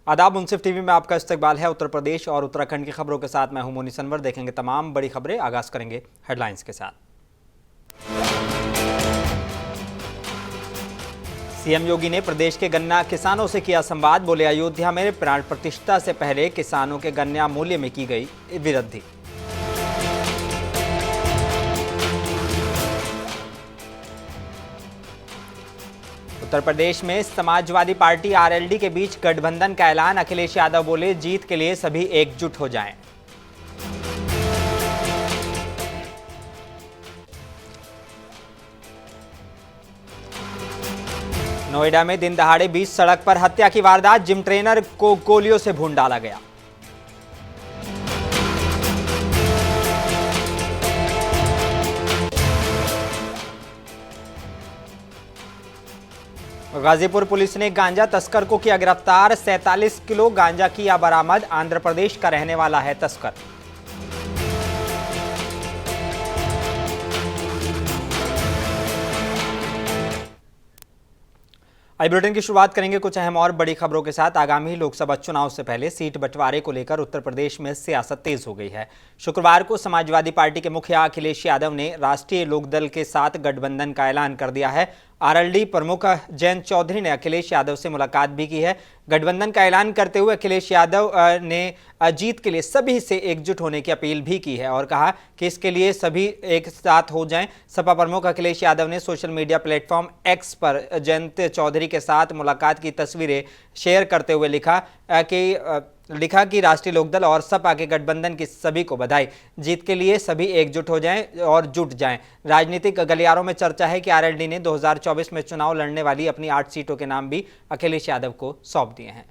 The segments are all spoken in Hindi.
आदाब, मुंसिफ टीवी में आपका इस्तकबाल है। उत्तर प्रदेश और उत्तराखंड की खबरों के साथ मैं हूं मोनी सनवर। देखेंगे तमाम बड़ी खबरें। आगाज करेंगे हेडलाइंस के साथ। सीएम योगी ने प्रदेश के गन्ना किसानों से किया संवाद। बोले, अयोध्या में प्राण प्रतिष्ठा से पहले किसानों के गन्ना मूल्य में की गई वृद्धि। उत्तर प्रदेश में समाजवादी पार्टी आरएलडी के बीच गठबंधन का ऐलान। अखिलेश यादव बोले, जीत के लिए सभी एकजुट हो जाएं। नोएडा में दिन दहाड़े बीच सड़क पर हत्या की वारदात। जिम ट्रेनर को गोलियों से भून डाला गया। गाजीपुर पुलिस ने गांजा तस्कर को किया गिरफ्तार। 47 किलो गांजा किया बरामद। आंध्र प्रदेश का रहने वाला है तस्कर। आई बुलेटिन की शुरुआत करेंगे कुछ अहम और बड़ी खबरों के साथ। आगामी लोकसभा चुनाव से पहले सीट बंटवारे को लेकर उत्तर प्रदेश में सियासत तेज हो गई है। शुक्रवार को समाजवादी पार्टी के मुखिया अखिलेश यादव ने राष्ट्रीय लोकदल के साथ गठबंधन का ऐलान कर दिया है। आरएलडी प्रमुख जयंत चौधरी ने अखिलेश यादव से मुलाकात भी की है। गठबंधन का ऐलान करते हुए अखिलेश यादव ने जीत के लिए सभी से एकजुट होने की अपील भी की है और कहा कि इसके लिए सभी एक साथ हो जाएं। सपा प्रमुख अखिलेश यादव ने सोशल मीडिया प्लेटफॉर्म एक्स पर जयंत चौधरी के साथ मुलाकात की तस्वीरें शेयर करते हुए लिखा कि राष्ट्रीय लोकदल और सपा के गठबंधन की सभी को बधाई। जीत के लिए सभी एकजुट हो जाएं और जुट जाएं। राजनीतिक गलियारों में चर्चा है कि आरएलडी ने 2024 में चुनाव लड़ने वाली अपनी 8 सीटों के नाम भी अखिलेश यादव को सौंप दिए हैं।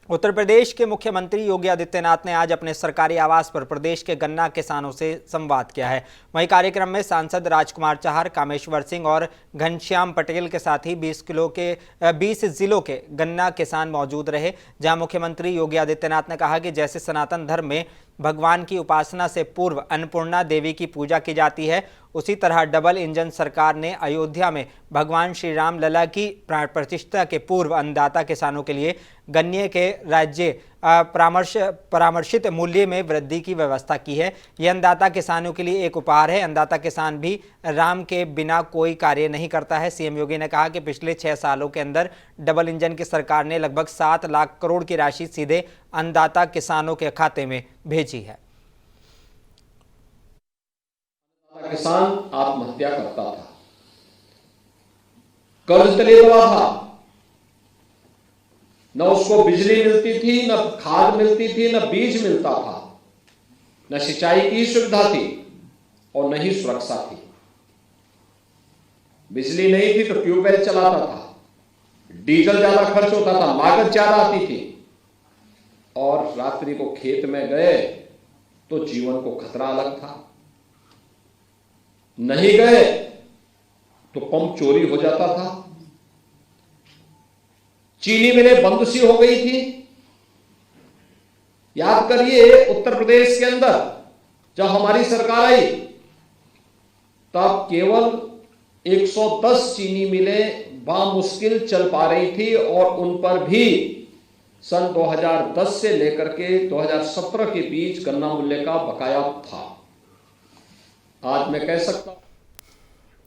उत्तर प्रदेश के मुख्यमंत्री योगी आदित्यनाथ ने आज अपने सरकारी आवास पर प्रदेश के गन्ना किसानों से संवाद किया है। वहीं कार्यक्रम में सांसद राजकुमार चाहर, कामेश्वर सिंह और घनश्याम पटेल के साथ ही 20 जिलों के गन्ना किसान मौजूद रहे। जहां मुख्यमंत्री योगी आदित्यनाथ ने कहा कि जैसे सनातन धर्म में भगवान की उपासना से पूर्व अन्नपूर्णा देवी की पूजा की जाती है, उसी तरह डबल इंजन सरकार ने अयोध्या में भगवान श्री राम लला की प्राण प्रतिष्ठा के पूर्व अन्नदाता किसानों के लिए गन्ने के राज्य परामर्शित मूल्य में वृद्धि की व्यवस्था की है। यह अन्नदाता किसानों के लिए एक उपहार है। अन्नदाता किसान भी राम के बिना कोई कार्य नहीं करता है। सीएम योगी ने कहा कि पिछले 6 सालों के अंदर डबल इंजन की सरकार ने लगभग 7 लाख करोड़ की राशि सीधे अन्नदाता किसानों के खाते में भेजी है। किसान आत्महत्या करता था, कर्ज तले दबा था, न उसको बिजली मिलती थी, न खाद मिलती थी, न बीज मिलता था, न सिंचाई की सुविधा थी और न ही सुरक्षा थी। बिजली नहीं थी तो ट्यूबवेल चलाता था, डीजल ज्यादा खर्च होता था, लागत ज्यादा आती थी और रात्रि को खेत में गए तो जीवन को खतरा अलग था। नहीं गए तो पंप चोरी हो जाता था, चीनी मिलें बंद सी हो गई थी। याद करिए, उत्तर प्रदेश के अंदर जब हमारी सरकार आई तब केवल 110 चीनी मिलें बामुश्किल चल पा रही थी और उन पर भी सन 2010 से लेकर के 2017 के बीच गन्ना मूल्य का बकाया था। आज मैं कह सकता हूं,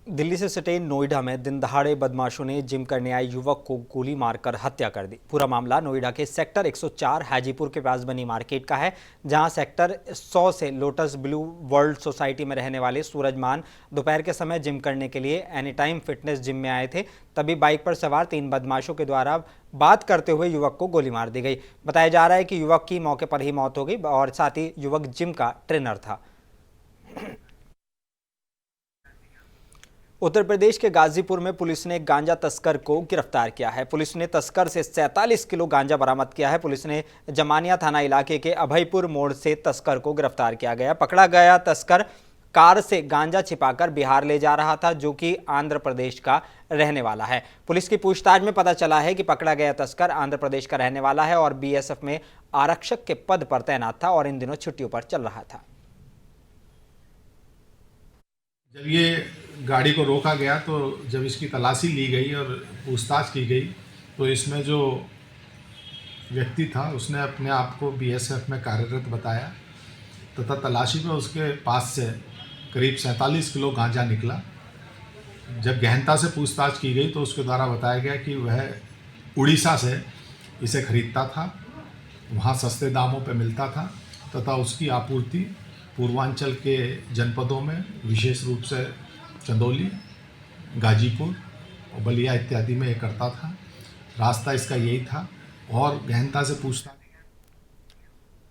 दिल्ली से सटे नोएडा में दिन दहाड़े बदमाशों ने जिम करने आए युवक को गोली मारकर हत्या कर दी। पूरा मामला नोएडा के सेक्टर 104 हाजीपुर के पास बनी मार्केट का है, जहां सेक्टर 100 से लोटस ब्लू वर्ल्ड सोसाइटी में रहने वाले सूरजमान दोपहर के समय जिम करने के लिए एनी टाइम फिटनेस जिम में आए थे। तभी बाइक पर सवार 3 बदमाशों के द्वारा बात करते हुए युवक को गोली मार दी गई। बताया जा रहा है कि युवक की मौके पर ही मौत हो गई और साथ ही युवक जिम का ट्रेनर था। उत्तर प्रदेश के गाजीपुर में पुलिस ने गांजा तस्कर को गिरफ्तार किया है। पुलिस ने तस्कर से 47 किलो गांजा बरामद किया है। पुलिस ने जमानिया थाना इलाके के अभयपुर मोड़ से तस्कर को गिरफ्तार किया गया। पकड़ा गया तस्कर कार से गांजा छिपाकर बिहार ले जा रहा था, जो कि आंध्र प्रदेश का रहने वाला है। पुलिस की पूछताछ में पता चला है कि पकड़ा गया तस्कर आंध्र प्रदेश का रहने वाला है और बीएसएफ में आरक्षक के पद पर तैनात था और इन दिनों छुट्टियों पर चल रहा था। जब ये गाड़ी को रोका गया तो जब इसकी तलाशी ली गई और पूछताछ की गई तो इसमें जो व्यक्ति था उसने अपने आप को बीएसएफ में कार्यरत बताया तथा तलाशी में उसके पास से करीब 47 किलो गांजा निकला। जब गहनता से पूछताछ की गई तो उसके द्वारा बताया गया कि वह उड़ीसा से इसे खरीदता था, वहाँ सस्ते दामों पर मिलता था तथा उसकी आपूर्ति पूर्वांचल के जनपदों में विशेष रूप से चंदौली, गाजीपुर और बलिया इत्यादि में ये करता था। रास्ता इसका यही था और गहनता से पूछताछ।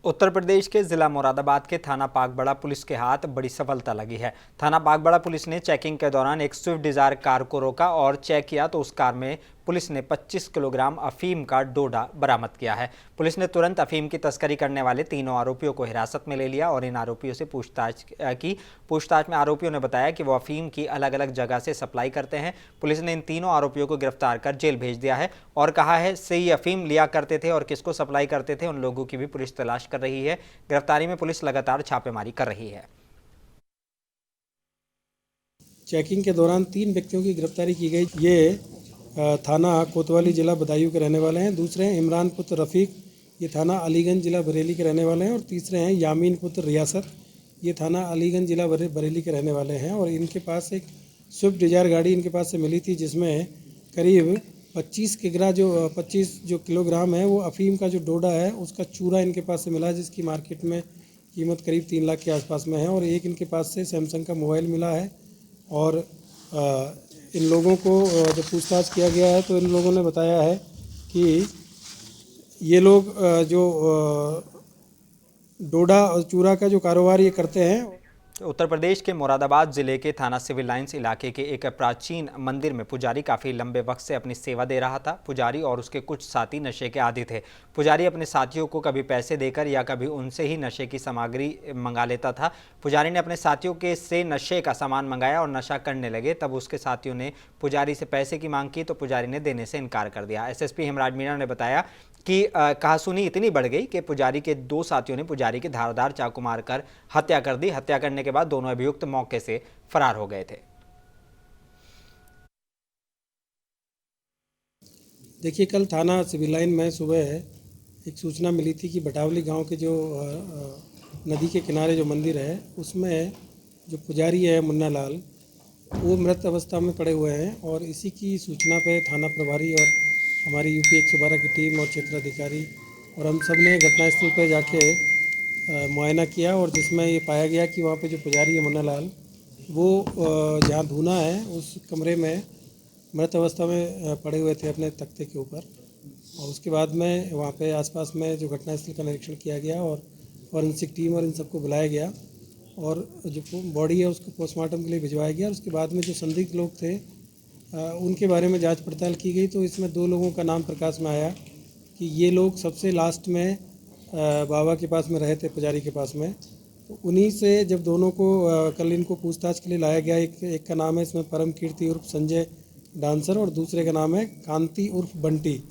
उत्तर प्रदेश के जिला मुरादाबाद के थाना बागबड़ा पुलिस के हाथ बड़ी सफलता लगी है। थाना बागबड़ा पुलिस ने चेकिंग के दौरान एक स्विफ्ट डिजायर कार को रोका और चेक किया तो उस कार में पुलिस ने 25 किलोग्राम अफीम का डोडा बरामद किया है। पुलिस ने तुरंत अफीम की तस्करी करने वाले तीनों आरोपियों को हिरासत में ले लिया और इन आरोपियों से पूछताछ की। पूछताछ में आरोपियों ने बताया कि वो अफीम की अलग अलग जगह से सप्लाई करते हैं। पुलिस ने इन तीनों आरोपियों को गिरफ्तार कर जेल भेज दिया है और कहा है से ये अफीम लिया करते थे और किसको सप्लाई करते थे उन लोगों की भी पुलिस तलाश कर रही है। गिरफ्तारी में पुलिस लगातार छापेमारी कर रही है। चेकिंग के दौरान 3 व्यक्तियों की गिरफ्तारी की गई। ये थाना कोतवाली जिला बदायूं के रहने वाले हैं। दूसरे हैं इमरान पुत्र रफ़ीक, ये थाना अलीगंज जिला बरेली के रहने वाले हैं। और तीसरे हैं यामीन पुत्र रियासत, ये थाना अलीगंज जिला बरेली के रहने वाले हैं। और इनके पास एक स्विफ्ट डिजायर गाड़ी इनके पास से मिली थी जिसमें करीब 25 किलोग्राम है वो अफीम का जो डोडा है उसका चूरा इनके पास से मिला, जिसकी मार्केट में कीमत करीब 3 लाख के आसपास में है। और एक इनके पास से सैमसंग का मोबाइल मिला है। और इन लोगों को जब पूछताछ किया गया है तो इन लोगों ने बताया है कि ये लोग जो डोडा और चूरा का जो कारोबार ये करते हैं। उत्तर प्रदेश के मुरादाबाद जिले के थाना सिविल लाइंस इलाके के एक प्राचीन मंदिर में पुजारी काफ़ी लंबे वक्त से अपनी सेवा दे रहा था। पुजारी और उसके कुछ साथी नशे के आदी थे। पुजारी अपने साथियों को कभी पैसे देकर या कभी उनसे ही नशे की सामग्री मंगा लेता था। पुजारी ने अपने साथियों के से नशे का सामान मंगाया और नशा करने लगे। तब उसके साथियों ने पुजारी से पैसे की मांग की तो पुजारी ने देने से इनकार कर दिया। एसएसपी हेमराज मीणा ने बताया कि कहासुनी इतनी बढ़ गई कि पुजारी के 2 साथियों ने पुजारी की धारदार चाकू मारकर हत्या कर दी। हत्या करने के बाद दोनों अभियुक्त मौके से फरार हो गए थे। देखिए, कल थाना सिविल लाइन में सुबह एक सूचना मिली थी कि बटावली गांव के जो नदी के किनारे जो मंदिर है उसमें जो पुजारी है मुन्ना लाल, वो मृत अवस्था में पड़े हुए हैं। और इसी की सूचना पे थाना प्रभारी और हमारी यूपी 112 की टीम और क्षेत्राधिकारी और हम सब ने घटनास्थल पर जाके मुआयना किया और जिसमें ये पाया गया कि वहाँ पे जो पुजारी है मुन्ना लाल, वो जहाँ धूना है उस कमरे में मृत अवस्था में पड़े हुए थे अपने तख्ते के ऊपर। और उसके बाद में वहाँ पे आसपास में जो घटनास्थल का निरीक्षण किया गया और फॉरेंसिक टीम और इन सबको बुलाया गया और जो बॉडी है उसको पोस्टमार्टम के लिए भिजवाया गया। उसके बाद में जो संदिग्ध लोग थे उनके बारे में जांच पड़ताल की गई तो इसमें 2 लोगों का नाम प्रकाश में आया कि ये लोग सबसे लास्ट में बाबा के पास में रहे थे, पुजारी के पास में। तो उन्हीं से जब दोनों को कल इनको पूछताछ के लिए लाया गया, एक का नाम है इसमें परम कीर्ति उर्फ संजय डांसर और दूसरे का नाम है कांति उर्फ बंटी।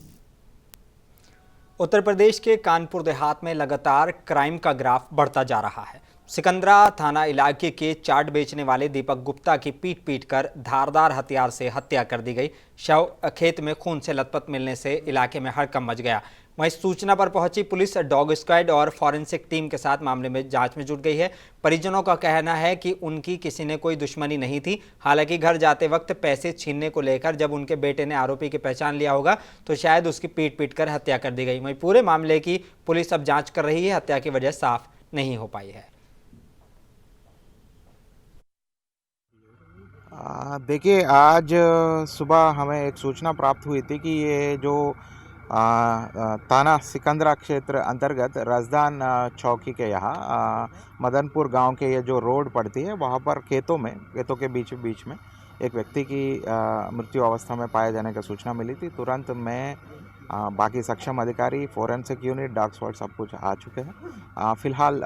उत्तर प्रदेश के कानपुर देहात में लगातार क्राइम का ग्राफ बढ़ता जा रहा है। सिकंदरा थाना इलाके के चाट बेचने वाले दीपक गुप्ता की पीट कर धारदार हथियार से हत्या कर दी गई। शव खेत में खून से लथपथ मिलने से इलाके में हड़कंप मच गया। वहीं सूचना पर पहुंची पुलिस डॉग स्क्वाड और फॉरेंसिक टीम के साथ मामले में जांच में जुट गई है। परिजनों का कहना है कि उनकी किसी ने कोई दुश्मनी नहीं थी। हालांकि घर जाते वक्त पैसे छीनने को लेकर जब उनके बेटे ने आरोपी की पहचान लिया होगा तो शायद उसकी पीट कर हत्या कर दी गई। वहीं पूरे मामले की पुलिस अब जांच कर रही है। हत्या की वजह साफ नहीं हो पाई है। देखिए, आज सुबह हमें एक सूचना प्राप्त हुई थी कि ये जो थाना सिकंदरा क्षेत्र अंतर्गत रजदान चौकी के यहाँ मदनपुर गांव के ये जो रोड पड़ती है वहाँ पर खेतों के बीच में एक व्यक्ति की मृत्यु अवस्था में पाए जाने की सूचना मिली थी। तुरंत मैं बाकी सक्षम अधिकारी, फोरेंसिक यूनिट, डॉग स्क्वाड सब कुछ आ चुके हैं। फिलहाल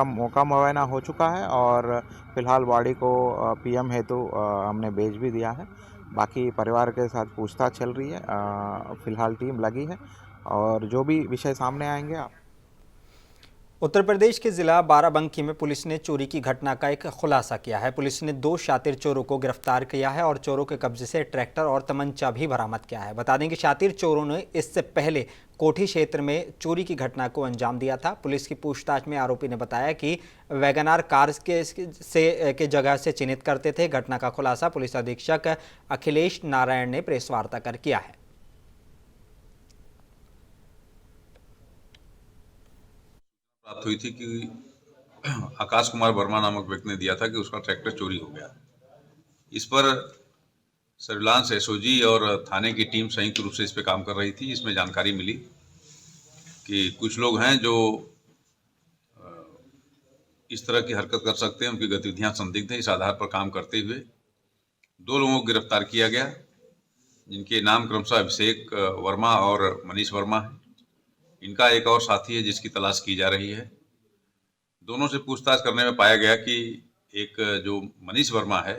मौका मुआयना हो चुका है और फिलहाल बॉडी को पीएम हेतु हमने भेज भी दिया है। बाकी परिवार के साथ पूछताछ चल रही है। फिलहाल टीम लगी है और जो भी विषय सामने आएंगे उत्तर प्रदेश के जिला बाराबंकी में पुलिस ने चोरी की घटना का एक खुलासा किया है। पुलिस ने 2 शातिर चोरों को गिरफ्तार किया है और चोरों के कब्जे से ट्रैक्टर और तमंचा भी बरामद किया है। बता दें कि शातिर चोरों ने इससे पहले कोठी क्षेत्र में चोरी की घटना को अंजाम दिया था। पुलिस की पूछताछ में आरोपी ने बताया कि वैगनार कार के जगह से चिन्हित करते थे। घटना का खुलासा पुलिस अधीक्षक अखिलेश नारायण ने प्रेस वार्ता कर किया है। प्राप्त हुई थी कि आकाश कुमार वर्मा नामक व्यक्ति ने दिया था कि उसका ट्रैक्टर चोरी हो गया। इस पर सर्विलांस एसओजी और थाने की टीम संयुक्त रूप से इस पर काम कर रही थी। इसमें जानकारी मिली कि कुछ लोग हैं जो इस तरह की हरकत कर सकते हैं, उनकी गतिविधियां संदिग्ध हैं। इस आधार पर काम करते हुए 2 लोगों को गिरफ्तार किया गया, जिनके नाम क्रमशः अभिषेक वर्मा और मनीष वर्मा है। इनका एक और साथी है जिसकी तलाश की जा रही है। दोनों से पूछताछ करने में पाया गया कि एक जो मनीष वर्मा है,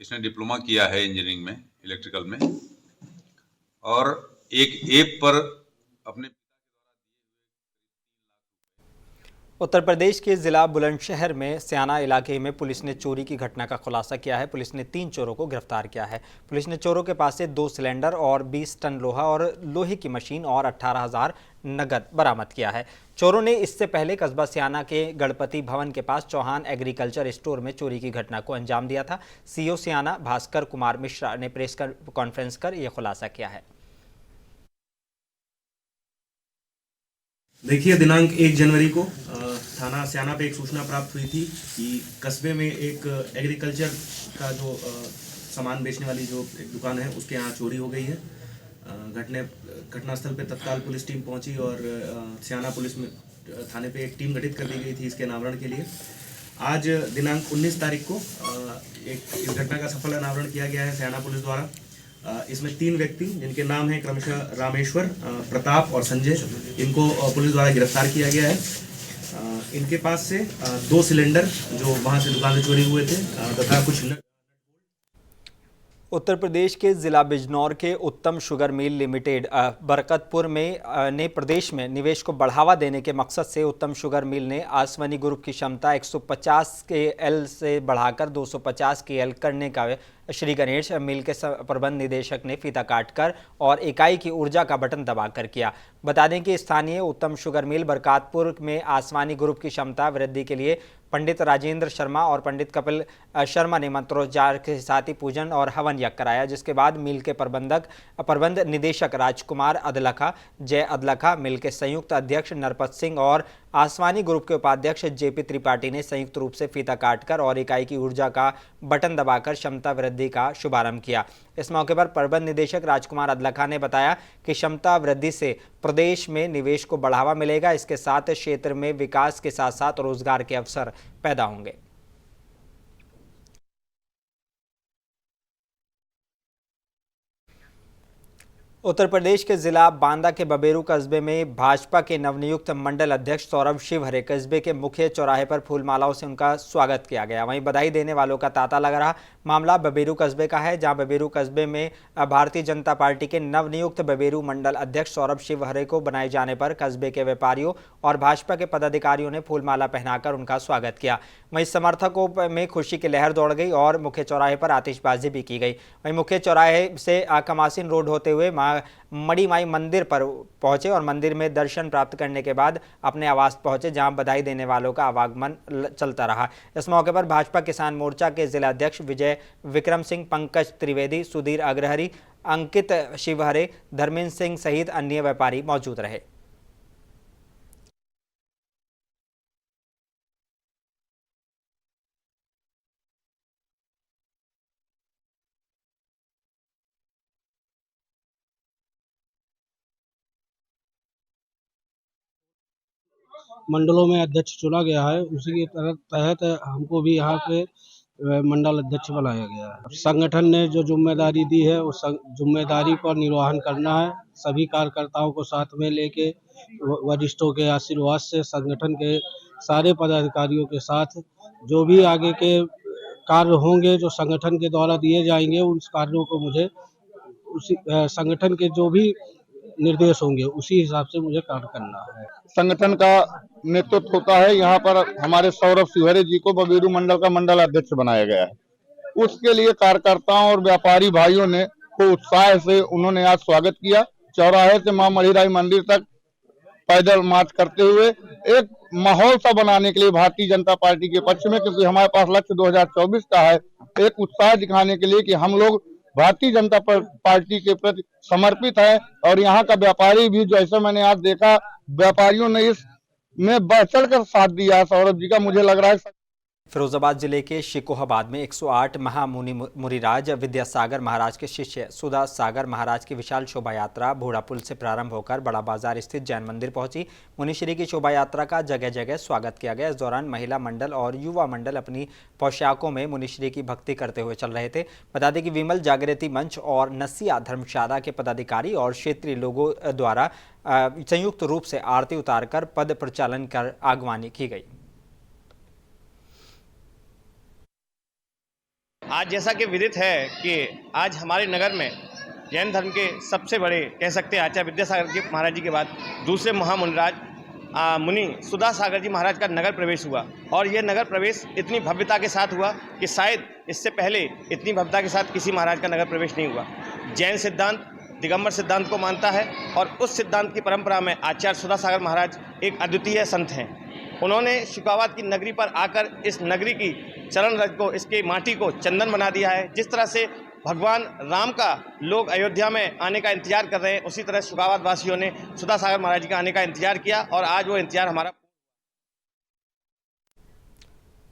इसने डिप्लोमा किया है इंजीनियरिंग में, इलेक्ट्रिकल में, और एक ऐप पर अपने उत्तर प्रदेश के जिला बुलंदशहर में स्याना इलाके में पुलिस ने चोरी की घटना का खुलासा किया है। पुलिस ने 3 चोरों को गिरफ्तार किया है। पुलिस ने चोरों के पास से 2 सिलेंडर और 20 टन लोहा और लोहे की मशीन और 18,000 नगद बरामद किया है। चोरों ने इससे पहले कस्बा स्याना के गणपति भवन के पास चौहान एग्रीकल्चर स्टोर में चोरी की घटना को अंजाम दिया था। सीओ स्याना भास्कर कुमार मिश्रा ने प्रेस कॉन्फ्रेंस कर यह खुलासा किया है। देखिए, दिनांक 1 जनवरी को थाना स्याना पे एक सूचना प्राप्त हुई थी कि कस्बे में एक एग्रीकल्चर का जो सामान बेचने वाली जो एक दुकान है, उसके यहाँ चोरी हो गई है। घटनास्थल पे तत्काल पुलिस टीम पहुंची और स्याना पुलिस में थाने पे एक टीम गठित कर दी गई थी इसके अनावरण के लिए। आज दिनांक 19 तारीख को इस घटना का सफल अनावरण किया गया है स्याना पुलिस द्वारा। इसमें 3 व्यक्ति जिनके नाम हैं क्रमशः रामेश्वर, प्रताप और संजय, इनको पुलिस द्वारा गिरफ्तार किया गया है। इनके पास से 2 सिलेंडर जो वहां से दुकान से चोरी हुए थे तथा कुछ उत्तर प्रदेश के जिला बिजनौर के उत्तम शुगर मिल लिमिटेड बरकतपुर में ने प्रदेश में निवेश को बढ़ावा देने के मकसद से उत्तम शुगर मिल ने आसवानी ग्रुप की क्षमता 150 KL से बढ़ाकर 250 KL करने का श्री गणेश मिल के प्रबंध निदेशक ने फीता काटकर और इकाई की ऊर्जा का बटन दबाकर किया। बता दें कि स्थानीय उत्तम शुगर मिल बरकतपुर में आसवानी ग्रुप की क्षमता वृद्धि के लिए पंडित राजेंद्र शर्मा और पंडित कपिल शर्मा ने मंत्रोच्चार के साथ ही पूजन और हवन यज्ञ कराया, जिसके बाद मिल के प्रबंध निदेशक राजकुमार अदलखा, जय अदलखा, मिल के संयुक्त अध्यक्ष नरपत सिंह और आसवानी ग्रुप के उपाध्यक्ष JP त्रिपाठी ने संयुक्त रूप से फीता काटकर और इकाई की ऊर्जा का बटन दबाकर क्षमता वृद्धि का शुभारंभ किया। इस मौके पर प्रबंध निदेशक राजकुमार अदलखा ने बताया कि क्षमता वृद्धि से प्रदेश में निवेश को बढ़ावा मिलेगा। इसके साथ क्षेत्र में विकास के साथ साथ रोजगार के अवसर पैदा होंगे। उत्तर प्रदेश के जिला बांदा के बबेरू कस्बे में भाजपा के नवनियुक्त मंडल अध्यक्ष सौरभ शिवहरे कस्बे के मुख्य चौराहे पर फूलमालाओं से उनका स्वागत किया गया। वहीं बधाई देने वालों का तांता लग रहा। मामला बबेरू कस्बे का है, जहां बबेरू कस्बे में भारतीय जनता पार्टी के नवनियुक्त बबेरू मंडल अध्यक्ष सौरभ शिवहरे को बनाए जाने पर कस्बे के व्यापारियों और भाजपा के पदाधिकारियों ने फूलमाला पहनाकर उनका स्वागत किया। वहीं समर्थकों में खुशी की लहर दौड़ गई और मुख्य चौराहे पर आतिशबाजी भी की गई। वहीं मुख्य चौराहे से कमासिन रोड होते हुए मड़ी माई मंदिर पर पहुंचे और मंदिर में दर्शन प्राप्त करने के बाद अपने आवास पहुंचे, जहां बधाई देने वालों का आवागमन चलता रहा। इस मौके पर भाजपा किसान मोर्चा के जिला अध्यक्ष विजय विक्रम सिंह, पंकज त्रिवेदी, सुधीर अग्रहरी, अंकित शिवहरे, धर्मेंद्र सिंह सहित अन्य व्यापारी मौजूद रहे। मंडलों में अध्यक्ष चुना गया है, उसी के तहत हमको भी यहाँ पे मंडल अध्यक्ष बनाया गया है। संगठन ने जो जिम्मेदारी दी है उस जिम्मेदारी पर निर्वहन करना है। सभी कार्यकर्ताओं को साथ में लेके वरिष्ठों के आशीर्वाद से संगठन के सारे पदाधिकारियों के साथ जो भी आगे के कार्य होंगे जो संगठन के द्वारा दिए जाएंगे, उन कार्यों को मुझे उसी संगठन के जो भी निर्देश होंगे उसी हिसाब से मुझे कार्य करना है। संगठन का नेतृत्व होता है। यहाँ पर हमारे सौरभ शिवहरे जी को बबेरू मंडल का मंडल अध्यक्ष बनाया गया है। उसके लिए कार्यकर्ताओं और व्यापारी भाइयों ने को उत्साह से उन्होंने आज स्वागत किया। चौराहे से मां मढ़ीराई मंदिर तक पैदल मार्च करते हुए एक माहौल सा बनाने के लिए भारतीय जनता पार्टी के पक्ष में, क्योंकि हमारे पास लक्ष्य 2024 का है, एक उत्साह दिखाने के लिए कि हम लोग भारतीय जनता पार्टी के प्रति समर्पित है। और यहाँ का व्यापारी भी, जैसे मैंने आज देखा, व्यापारियों ने इसमें बढ़ चढ़ कर साथ दिया है सौरभ जी का। मुझे लग रहा है फिरोजाबाद जिले के शिकोहाबाद में 108 महामुनि मुनिराज विद्यासागर महाराज के शिष्य सुधा सागर महाराज की विशाल शोभा यात्रा भोड़ा पुल से प्रारंभ होकर बड़ा बाजार स्थित जैन मंदिर पहुंची। मुनिश्री की शोभा यात्रा का जगह जगह स्वागत किया गया। इस दौरान महिला मंडल और युवा मंडल अपनी पोशाकों में मुनिश्री की भक्ति करते हुए चल रहे थे। बता दें कि विमल जागृति मंच और नसिया धर्मशाला के पदाधिकारी और क्षेत्रीय लोगों द्वारा संयुक्त रूप से आरती उतारकर पद प्रचालन कर आगवानी की गई। आज जैसा कि विदित है कि आज हमारे नगर में जैन धर्म के सबसे बड़े कह सकते हैं आचार्य विद्यासागर जी महाराज जी के बाद दूसरे महामुनिराज मुनि सुधा सागर जी महाराज का नगर प्रवेश हुआ। और ये नगर प्रवेश इतनी भव्यता के साथ हुआ कि शायद इससे पहले इतनी भव्यता के साथ किसी महाराज का नगर प्रवेश नहीं हुआ। जैन सिद्धांत दिगंबर सिद्धांत को मानता है और उस सिद्धांत की परंपरा में आचार्य सुधा सागर महाराज एक अद्वितीय संत हैं। उन्होंने शिकोहाबाद की नगरी पर आकर इस नगरी की चरण रज को, इसकी माटी को चंदन बना दिया है। जिस तरह से भगवान राम का लोग अयोध्या में आने का इंतजार कर रहे हैं, उसी तरह शिकोहाबाद वासियों ने सुधा सागर महाराज जी का आने का इंतजार किया और आज वो इंतजार हमारा।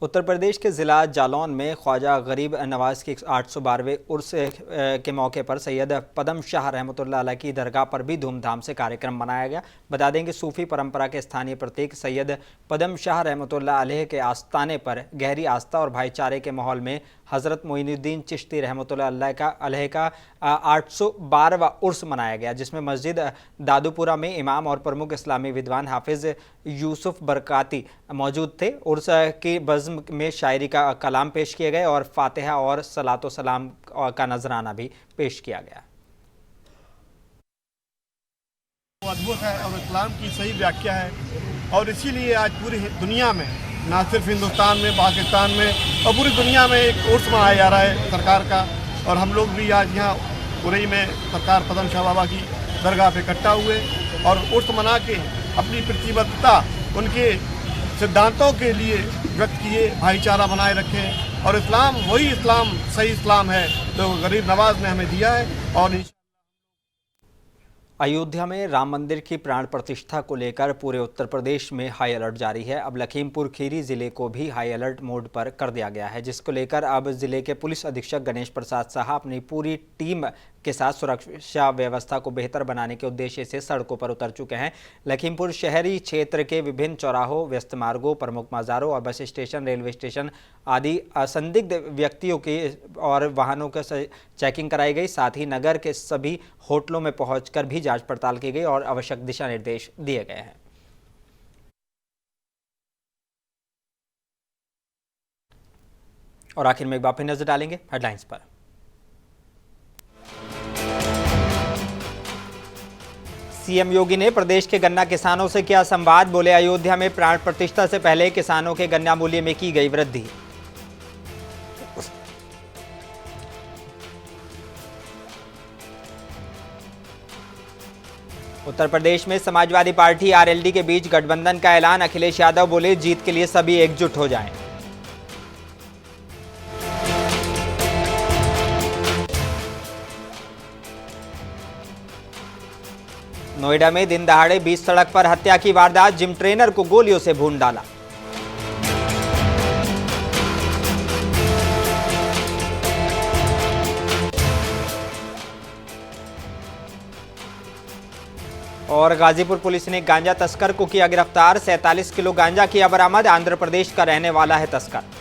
उत्तर प्रदेश के ज़िला जालौन में ख्वाजा गरीब नवाज के 812वें उर्स के मौके पर सैयद पदम शाह रहमतुल्लाह अलैह की दरगाह पर भी धूमधाम से कार्यक्रम मनाया गया। बता दें कि सूफ़ी परंपरा के स्थानीय प्रतीक सैयद पदम शाह रहमतुल्लाह अलैह के आस्ताने पर गहरी आस्था और भाईचारे के माहौल में हज़रत मोइनुद्दीन चिश्ती रहमतुल्लाह अलैह का 812वां उर्स मनाया गया, जिसमें मस्जिद दादूपुरा में इमाम और प्रमुख इस्लामी विद्वान हाफिज़ यूसुफ बरकाती मौजूद थे। उर्स की बज़्म में शायरी का कलाम पेश किए गए और फातिहा और सलातो सलाम का नजराना भी पेश किया गया। अद्भुत है और इस्लाम की सही व्याख्या है और इसीलिए आज पूरी दुनिया में, ना सिर्फ हिंदुस्तान में, पाकिस्तान में और पूरी दुनिया में एक उर्स मनाया जा रहा है सरकार का। और हम लोग भी आज यहाँ उरई में सरकार पदम शाह बाबा की दरगाह पे इकट्ठा हुए और उर्स मना के अपनी प्रतिबद्धता उनके सिद्धांतों के लिए व्यक्त किए, भाईचारा बनाए रखें। और इस्लाम वही इस्लाम, सही इस्लाम है जो गरीब नवाज ने हमें दिया है। और अयोध्या में राम मंदिर की प्राण प्रतिष्ठा को लेकर पूरे उत्तर प्रदेश में हाई अलर्ट जारी है। अब लखीमपुर खीरी जिले को भी हाई अलर्ट मोड पर कर दिया गया है, जिसको लेकर अब जिले के पुलिस अधीक्षक गणेश प्रसाद साहा अपनी पूरी टीम के साथ सुरक्षा व्यवस्था को बेहतर बनाने के उद्देश्य से सड़कों पर उतर चुके हैं। लखीमपुर शहरी क्षेत्र के विभिन्न चौराहों, व्यस्त मार्गों, प्रमुख बाजारों और बस स्टेशन, रेलवे स्टेशन आदि असंदिग्ध व्यक्तियों के और वाहनों का चेकिंग कराई गई। साथ ही नगर के सभी होटलों में पहुंचकर भी जांच पड़ताल की गई और आवश्यक दिशा निर्देश दिए गए हैं। और आखिर में एक बार फिर नजर डालेंगे हेडलाइंस पर। सीएम योगी ने प्रदेश के गन्ना किसानों से किया संवाद, बोले अयोध्या में प्राण प्रतिष्ठा से पहले किसानों के गन्ना मूल्य में की गई वृद्धि। उत्तर प्रदेश में समाजवादी पार्टी आरएलडी के बीच गठबंधन का ऐलान, अखिलेश यादव बोले जीत के लिए सभी एकजुट हो जाएं। नोएडा में दिन दहाड़े 20 सड़क पर हत्या की वारदात, जिम ट्रेनर को गोलियों से भून डाला। और गाजीपुर पुलिस ने गांजा तस्कर को किया गिरफ्तार, 47 किलो गांजा किया बरामद, आंध्र प्रदेश का रहने वाला है तस्कर।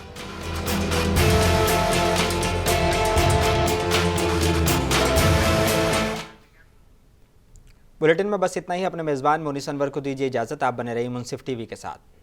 बुलेटिन में बस इतना ही। अपने मेजबान मोनिस अनवर को दीजिए इजाजत। आप बने रहिए मुंसिफ टीवी के साथ।